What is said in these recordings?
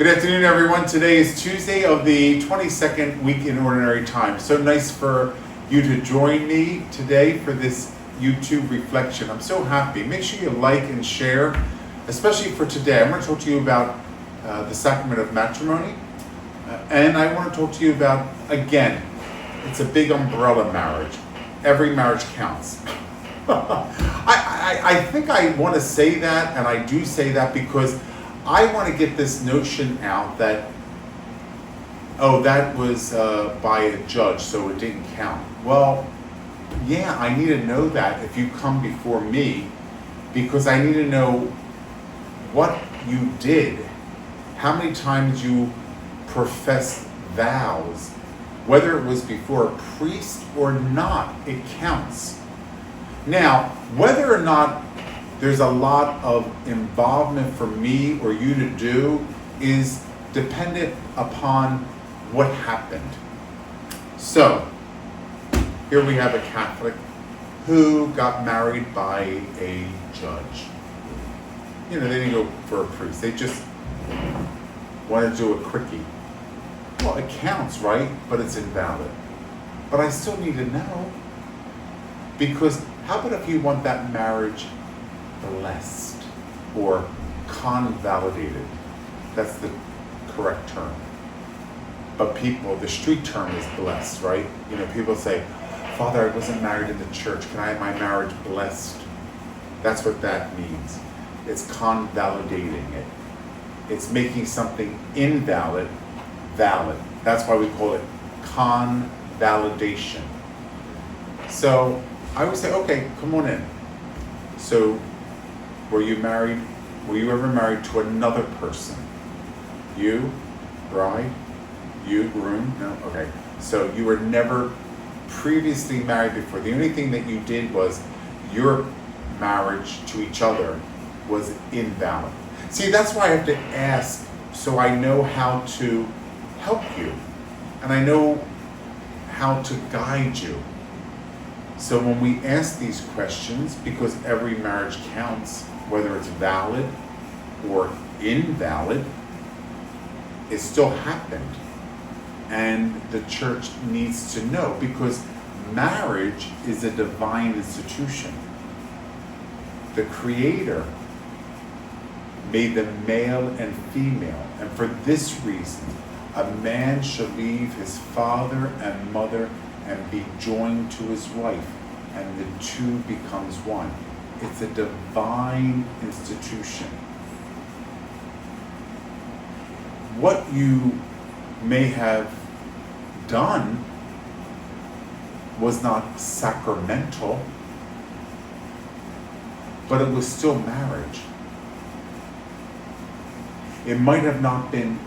Good afternoon, everyone. Today is Tuesday of the 22nd week in Ordinary Time. So nice for you to join me today for this YouTube reflection. I'm so happy. Make sure you like and share, especially for today. I want to talk to you about the sacrament of matrimony. And I want to talk to you about, again, it's a big umbrella marriage. Every marriage counts. I think I want to say that, and I do say that because I want to get this notion out that, oh, that was by a judge, so it didn't count. Well, yeah, I need to know that if you come before me, because I need to know what you did, how many times you professed vows, whether it was before a priest or not, it counts. Now, whether or not there's a lot of involvement for me or you to do is dependent upon what happened. So, here we have a Catholic who got married by a judge. You know, they didn't go for a priest. They just wanted to do a quickie. Well, it counts, right? But it's invalid. But I still need to know. Because how about if you want that marriage blessed or convalidated? That's the correct term. But people, the street term is blessed, right? You know, people say, Father, I wasn't married in the church. Can I have my marriage blessed? That's what that means. It's convalidating it. It's making something invalid valid. That's why we call it convalidation. So I would say, okay, come on in. So were you married? Were you ever married to another person? You, bride? You, groom? No? Okay. So you were never previously married before. The only thing that you did was your marriage to each other was invalid. See, that's why I have to ask, so I know how to help you. And I know how to guide you. So when we ask these questions, because every marriage counts, whether it's valid or invalid, it still happened. And the church needs to know, because marriage is a divine institution. The Creator made them male and female, and for this reason, a man shall leave his father and mother and be joined to his wife, and the two becomes one. It's a divine institution. What you may have done was not sacramental, but it was still marriage. It might have not been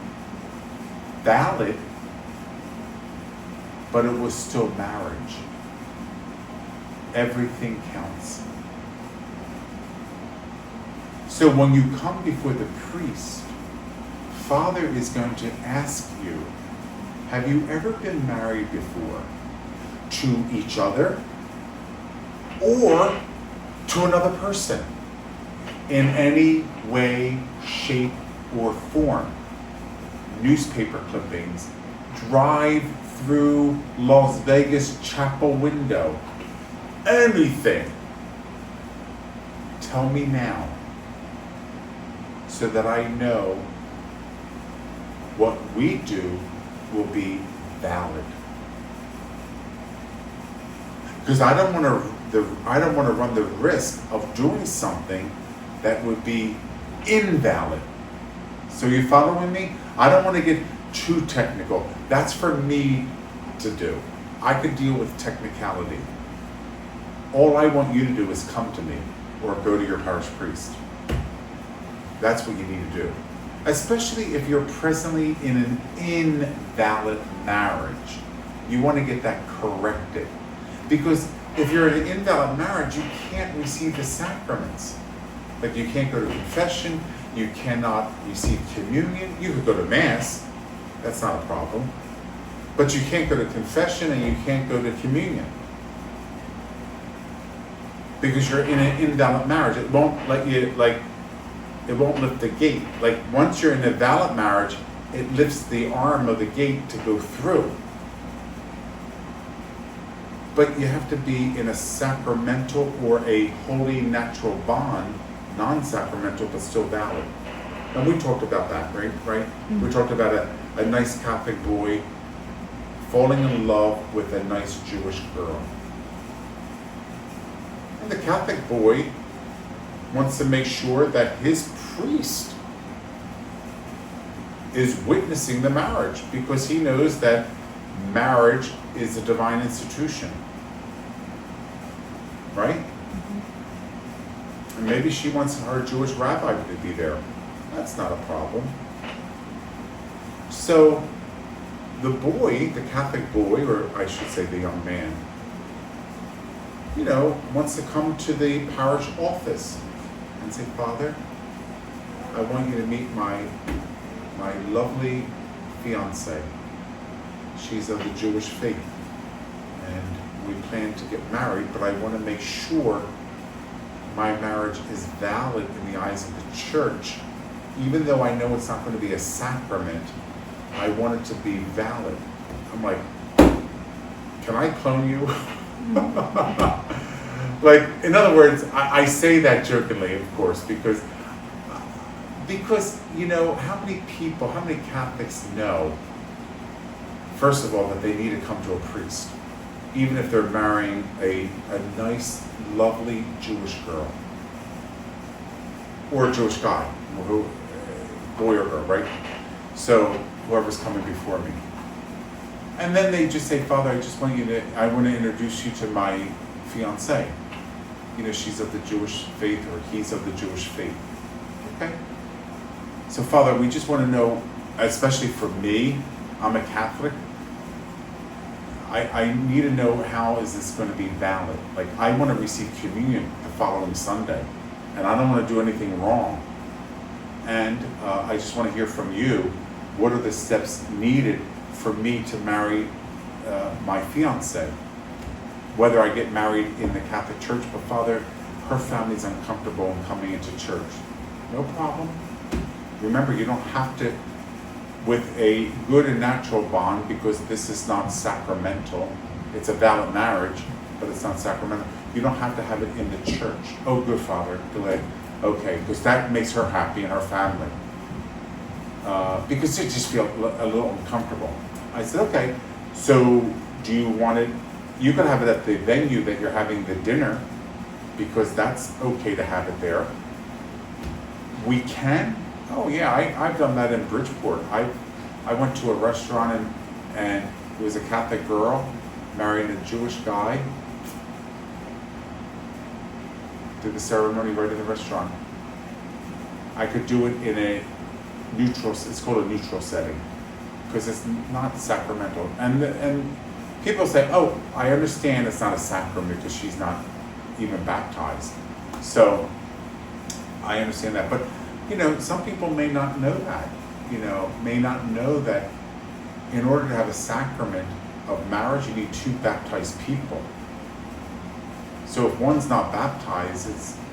valid, but it was still marriage. Everything counts. So when you come before the priest, Father is going to ask you, have you ever been married before? To each other or to another person in any way, shape, or form? Newspaper clippings, drive through Las Vegas chapel window, anything. Tell me now so that I know what we do will be valid. Because I don't want to run the risk of doing something that would be invalid. So you following me? I don't want to get too technical. That's for me to do. I could deal with technicality. All I want you to do is come to me or go to your parish priest. That's what you need to do. Especially if you're presently in an invalid marriage. You want to get that corrected. Because if you're in an invalid marriage, you can't receive the sacraments. Like you can't go to confession, you cannot receive communion. You could go to Mass, that's not a problem. But you can't go to confession and you can't go to communion. Because you're in an invalid marriage. It won't let you, like, it won't lift the gate. Like once you're in a valid marriage, it lifts the arm of the gate to go through. But you have to be in a sacramental or a holy natural bond, non-sacramental but still valid. And we talked about that, right? Mm-hmm. We talked about a nice Catholic boy falling in love with a nice Jewish girl. And the Catholic boy wants to make sure that his priest is witnessing the marriage because he knows that marriage is a divine institution. Right? Mm-hmm. And maybe she wants her Jewish rabbi to be there. That's not a problem. So the boy, the Catholic boy, or I should say the young man, wants to come to the parish office and say, Father, I want you to meet my lovely fiancée. She's of the Jewish faith. And we plan to get married, but I want to make sure my marriage is valid in the eyes of the church. Even though I know it's not going to be a sacrament, I want it to be valid. I'm like, can I clone you? Like, in other words, I say that jokingly, of course, because how many Catholics know, first of all, that they need to come to a priest, even if they're marrying a nice, lovely Jewish girl, or a Jewish guy, boy or girl, right? So whoever's coming before me. And then they just say, Father, I want to introduce you to my fiancée. She's of the Jewish faith, or he's of the Jewish faith. Okay? So Father, we just want to know, especially for me, I'm a Catholic, I need to know how is this going to be valid. Like, I want to receive communion the following Sunday, and I don't want to do anything wrong. And I just want to hear from you, what are the steps needed for me to marry my fiancée? Whether I get married in the Catholic Church, but Father, her family's uncomfortable in coming into church. No problem. Remember, you don't have to, with a good and natural bond, because this is not sacramental. It's a valid marriage, but it's not sacramental. You don't have to have it in the church. Oh, good, Father, good. Okay, because that makes her happy and her family. Because they just feel a little uncomfortable. I said, okay, so do you want it? You can have it at the venue that you're having the dinner, because that's okay to have it there. We can. Oh yeah, I've done that in Bridgeport. I went to a restaurant and it was a Catholic girl marrying a Jewish guy. Did the ceremony right in the restaurant. I could do it in a neutral. It's called a neutral setting because it's not sacramental. And people say, "Oh, I understand it's not a sacrament because she's not even baptized." So I understand that, but some people may not know that. May not know that in order to have a sacrament of marriage, you need 2 baptized people. So if one's not baptized,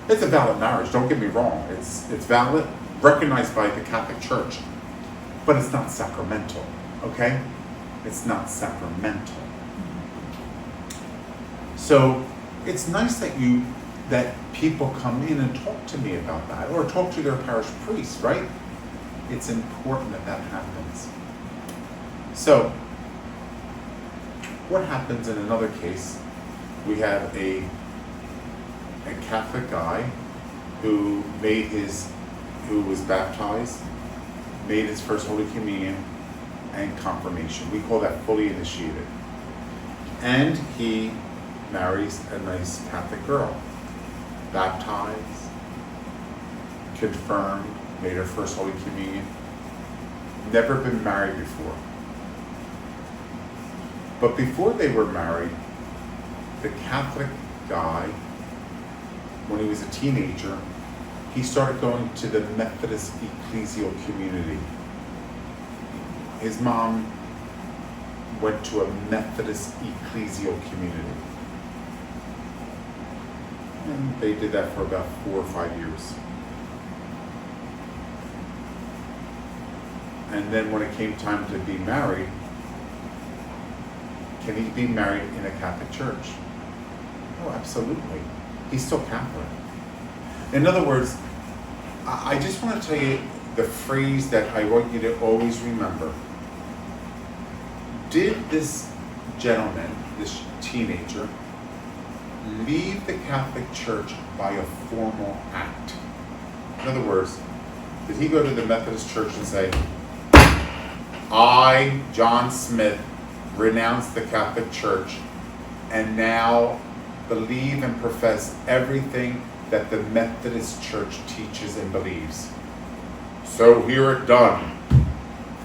it's a valid marriage. Don't get me wrong. It's valid, recognized by the Catholic Church, but it's not sacramental. Okay, it's not sacramental. So it's nice that people come in and talk to me about that, or talk to their parish priest, right? It's important that happens. So, what happens in another case? We have a Catholic guy who was baptized, made his first Holy Communion and confirmation. We call that fully initiated. And he marries a nice Catholic girl. Baptized, confirmed, made her first Holy Communion. Never been married before. But before they were married, the Catholic guy, when he was a teenager, he started going to the Methodist ecclesial community. His mom went to a Methodist ecclesial community. And they did that for about 4 or 5 years. And then when it came time to be married, can he be married in a Catholic church? Oh, absolutely. He's still Catholic. In other words, I just want to tell you the phrase that I want you to always remember. Did this gentleman, this teenager, leave the Catholic Church by a formal act? In other words, did he go to the Methodist Church and say, I, John Smith, renounce the Catholic Church and now believe and profess everything that the Methodist Church teaches and believes? So hear it done.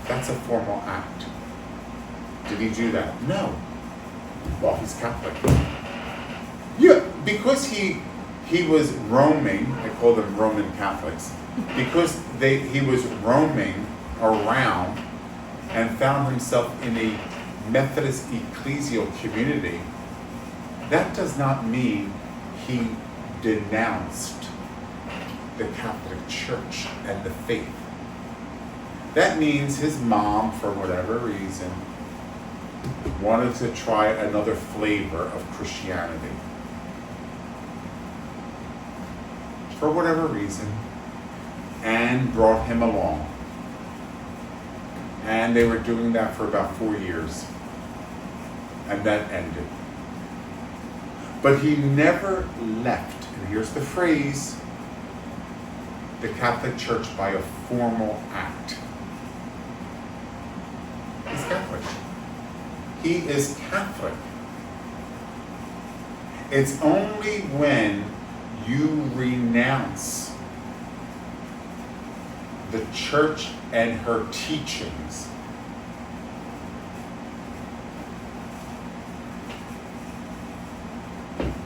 That's a formal act. Did he do that? No. Well, he's Catholic. Yeah, because he was roaming, I call them Roman Catholics, because he was roaming around and found himself in a Methodist ecclesial community, that does not mean he denounced the Catholic Church and the faith. That means his mom, for whatever reason, wanted to try another flavor of Christianity. For whatever reason, and brought him along. And they were doing that for about 4 years. And that ended. But he never left, and here's the phrase, the Catholic Church by a formal act. He's Catholic. He is Catholic. It's only when you renounce the church and her teachings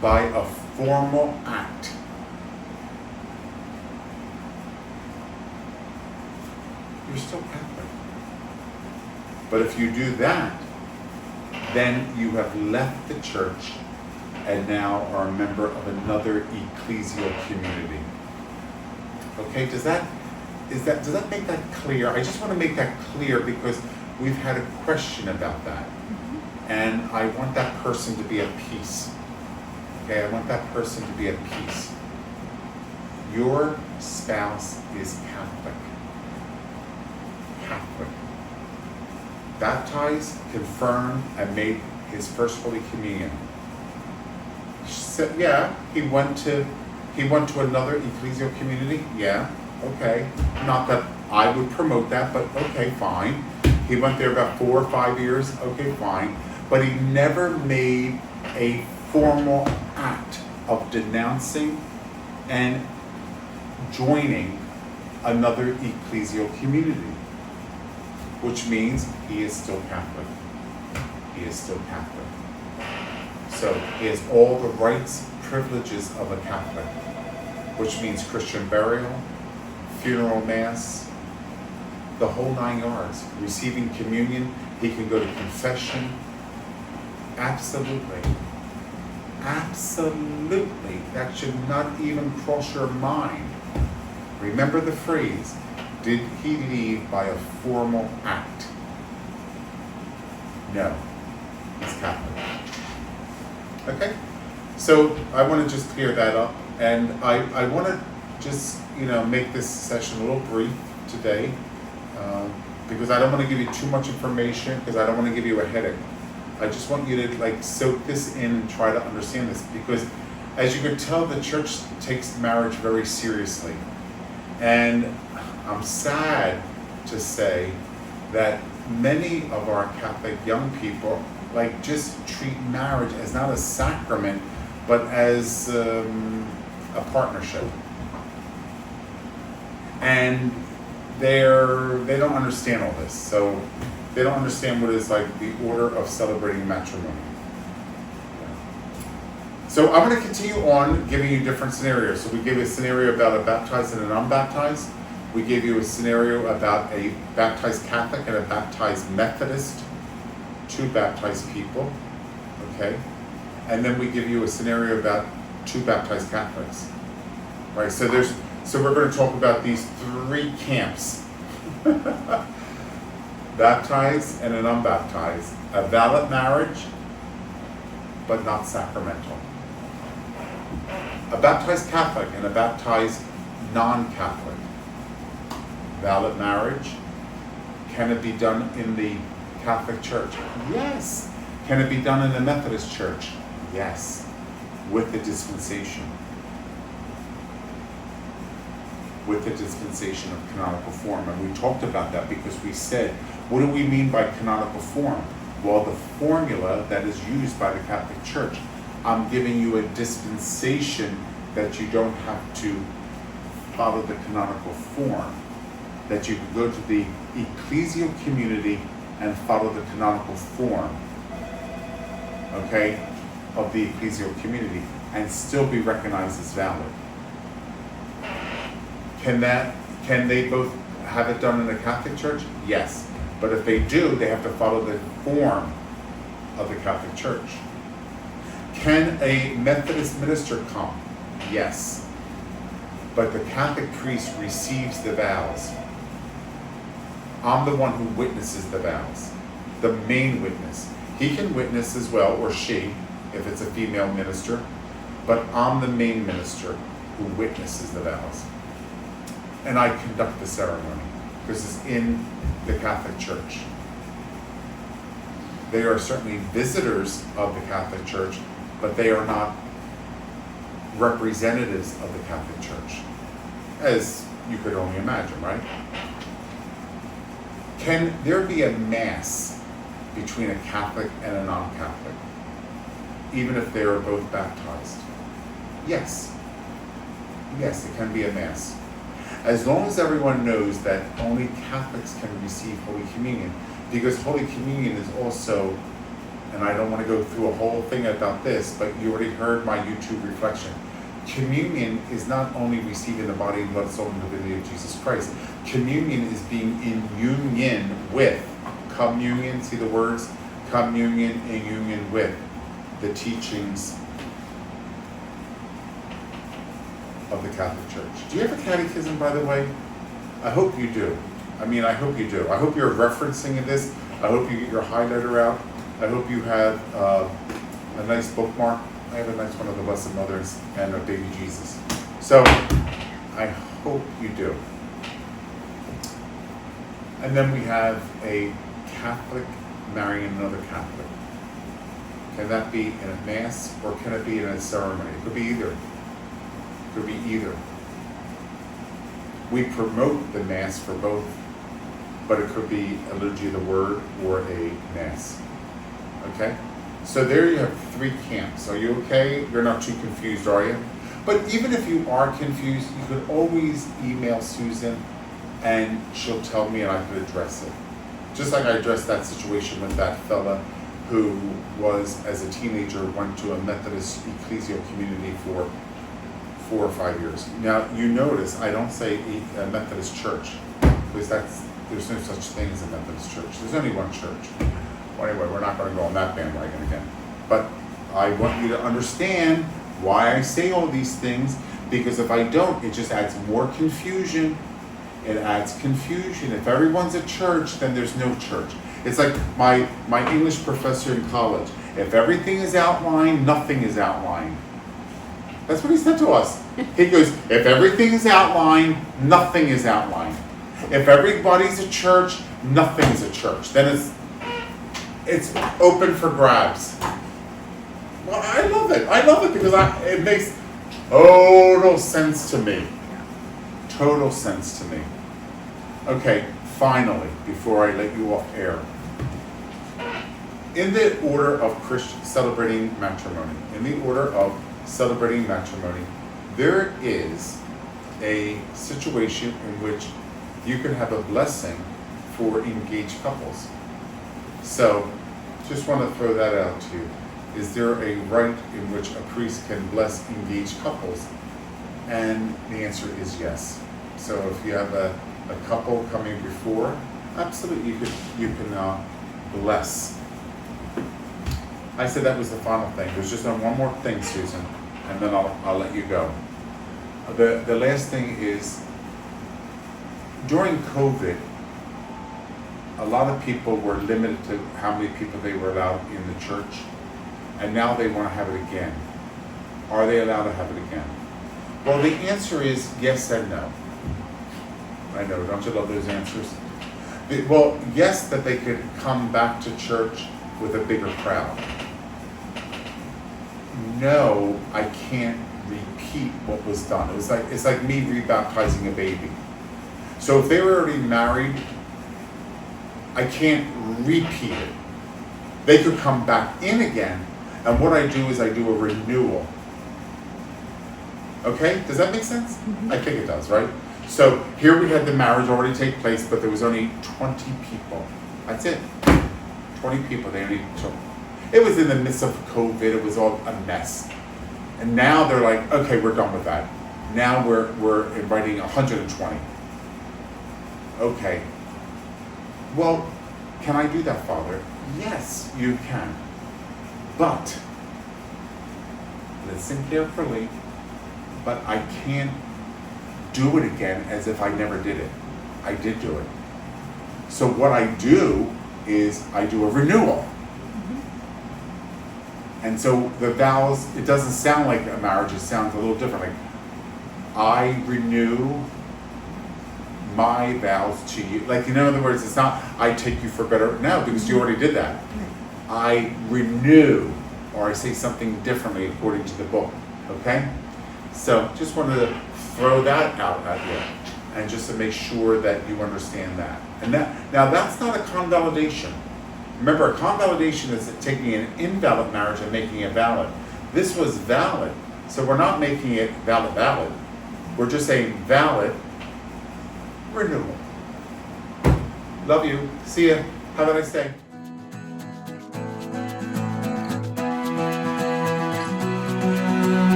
by a formal act, you're still Catholic. But if you do that, then you have left the church and now are a member of another ecclesial community. Okay, does that make that clear? I just want to make that clear because we've had a question about that. And I want that person to be at peace. Okay, I want that person to be at peace. Your spouse is Catholic. Catholic. Baptized, confirmed, and made his first Holy Communion. So, yeah, he went to another ecclesial community. Yeah, okay. Not that I would promote that, but okay, fine. He went there about 4 or 5 years. Okay, fine. But he never made a formal act of denouncing and joining another ecclesial community, which means he is still Catholic. He is still Catholic. So he has all the rights, privileges of a Catholic, which means Christian burial, funeral mass, the whole 9 yards. Receiving communion, he can go to confession. Absolutely. Absolutely. That should not even cross your mind. Remember the phrase, did he leave by a formal act? No. He's Catholic. Okay? So I want to just clear that up. And I want to just, make this session a little brief today because I don't want to give you too much information because I don't want to give you a headache. I just want you to soak this in and try to understand this because as you can tell, the church takes marriage very seriously. And I'm sad to say that many of our Catholic young people just treat marriage as not a sacrament, but as a partnership. And they don't understand all this. So they don't understand what is the order of celebrating matrimony. So I'm going to continue on giving you different scenarios. So we gave you a scenario about a baptized and an unbaptized. We gave you a scenario about a baptized Catholic and a baptized Methodist, 2 baptized people, okay? And then we give you a scenario about 2 baptized Catholics, right? So we're going to talk about these 3 camps. baptized and an unbaptized, a valid marriage, but not sacramental. A baptized Catholic and a baptized non-Catholic. Valid marriage. Can it be done in the Catholic Church? Yes. Can it be done in the Methodist Church? Yes. With the dispensation. With the dispensation of canonical form. And we talked about that because we said, what do we mean by canonical form? Well, the formula that is used by the Catholic Church, I'm giving you a dispensation that you don't have to follow the canonical form, that you can go to the ecclesial community and follow the canonical form, okay, of the ecclesial community and still be recognized as valid. Can they both have it done in the Catholic Church? Yes. But if they do, they have to follow the form of the Catholic Church. Can a Methodist minister come? Yes. But the Catholic priest receives the vows. I'm the one who witnesses the vows, the main witness. He can witness as well, or she, if it's a female minister, but I'm the main minister who witnesses the vows. And I conduct the ceremony, because it's in the Catholic Church. They are certainly visitors of the Catholic Church, but they are not representatives of the Catholic Church, as you could only imagine, right? Can there be a mass between a Catholic and a non-Catholic, even if they are both baptized? Yes. Yes, it can be a mass. As long as everyone knows that only Catholics can receive Holy Communion, because Holy Communion is also, and I don't want to go through a whole thing about this, but you already heard my YouTube reflection. Communion is not only receiving the body and blood, soul, and divinity of Jesus Christ. Communion is being in union with, communion, see the words? Communion in union with the teachings of the Catholic Church. Do you have a catechism, by the way? I hope you do. I hope you do. I hope you're referencing this. I hope you get your highlighter out. I hope you have a nice bookmark. I have a nice one of the Blessed Mothers and of Baby Jesus. So, I hope you do. And then we have a Catholic marrying another Catholic. Can that be in a mass or can it be in a ceremony? It could be either. It could be either. We promote the mass for both, but it could be a liturgy of the word or a mass. Okay? So there you have three camps. Are you okay? You're not too confused, are you? But even if you are confused, you could always email Susan and she'll tell me and I could address it. Just like I addressed that situation with that fella who was, as a teenager, went to a Methodist ecclesial community for 4 or 5 years. Now, you notice I don't say a Methodist church, because there's no such thing as a Methodist church. There's only one church. Well, anyway, we're not going to go on that bandwagon again. But I want you to understand why I say all these things, because if I don't, it just adds more confusion. It adds confusion. If everyone's a church, then there's no church. It's like my English professor in college. If everything is outlined, nothing is outlined. That's what he said to us. He goes, if everything is outlined, nothing is outlined. If everybody's a church, nothing is a church. Then it's open for grabs. Well, I love it. I love it because it makes total sense to me. Total sense to me. Okay, finally, before I let you off air. In the order of celebrating matrimony, there is a situation in which you can have a blessing for engaged couples. So, just want to throw that out to you. Is there a rite in which a priest can bless engaged couples? And the answer is yes. So if you have a couple coming before, absolutely you can bless. I said that was the final thing. There's just one more thing, Susan, and then I'll let you go. The last thing is, during COVID, a lot of people were limited to how many people they were allowed in the church, and now they want to have it again. Are they allowed to have it again? Well, the answer is yes and no. I know, don't you love those answers? Well, yes, that they could come back to church with a bigger crowd. No, I can't repeat what was done. It's like me rebaptizing a baby. So if they were already married, I can't repeat it. They could come back in again, and what I do is I do a renewal. Okay, does that make sense? Mm-hmm. I think it does, right? So here we had the marriage already take place, but there was only 20 people. That's it. 20 people they only took. It was in the midst of COVID, it was all a mess. And now they're like, okay, we're done with that. Now we're inviting 120. Okay. Well, can I do that, Father? Yes, you can. But, listen carefully, but I can't do it again as if I never did it. I did do it. So what I do is I do a renewal. And so the vows, it doesn't sound like a marriage, it sounds a little different. Like, I renew my vows to you. Like, in other words, it's not, I take you for better, no, because you already did that. I renew, or I say something differently according to the book, okay? So, just wanted to throw that out at you, and just to make sure that you understand that. And now that's not a convalidation. Remember, a convalidation is taking an invalid marriage and making it valid. This was valid, so we're not making it valid. We're just saying valid renewal. Love you. See ya. Have a nice day.